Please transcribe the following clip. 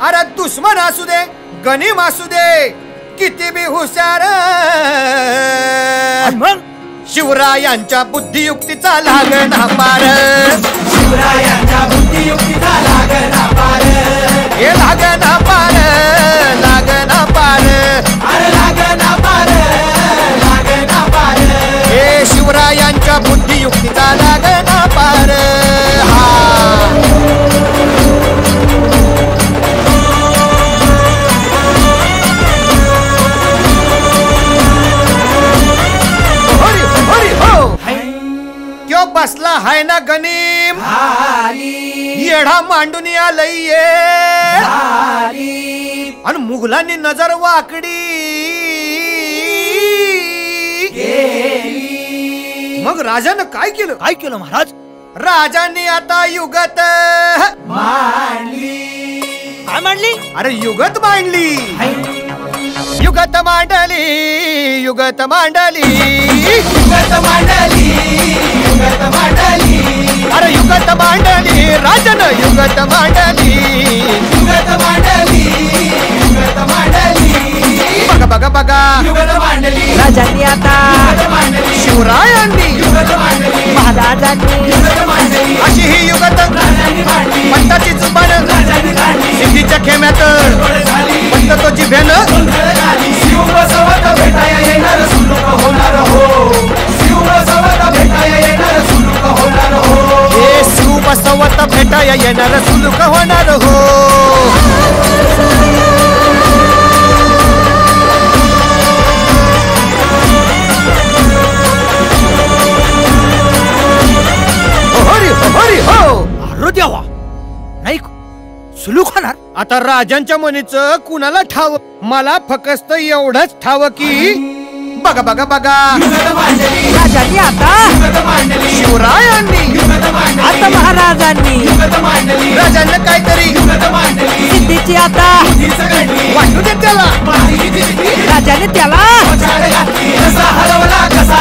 अरे दुश्मन असू दे गनीम असू दे किती बी हुशार मग शिवरायांच्या बुद्धियुक्तीचा लागना पार शिवरायांच्या बुद्धियुक्तीचा लागना पार हे लागना पार लागना पार अरे लागना पार लागना पार हे शिवरायांच्या बुद्धियुक्तीचा लागना पार क्यों बसला है ना गनीम येढा मांडून आलय आणि मुघलांनी नजर वाकडी मग राजानं काय केलं महाराज? राजांनी आता युगत मांडली काय मांडली? अरे युगत मांडली युगत मांडली युगत मांडली युगत मांडली युगत मांडली अरे युगत मांडली राजन युगत मांडली युगत मांडली युगत मांडली बघा बघा बघा युगत मांडली राजांनी आता युगत मांडली शिवरायांनी युगत मांडली महाराजांनी युगत मांडली अशी ही युगत राजांनी मांडली पंताची जुबान राजांनी काढली सिद्धीच्या खेम्यात डोळे झाली पंत तो जिभेनं गोंधळ झाली शिव बसवत भेटाया येणार सुलूक होणार हो शिव बसवत भेटाया येणार सुलूक होणार हो हे शिव बसवत भेटाया येणार सुलूक होणार हो हरी हो अरे देवा नाही सुलूक होणार. आता राजांच्या मनीचं कुणाला ठाव मला फक्त एवढंच ठाव की बघा बघा बघा युगत मांडली राजांनी आता युगत मांडली शिवरायांनी युगत मांडली आता महाराजांनी युगत मांडली राजांना काहीतरी युगत मांडली सिद्धीची आता हीच घडली वाटू दे त्याला माहिती दिली राजाने त्याला झाड घातली कसा हलवला कसा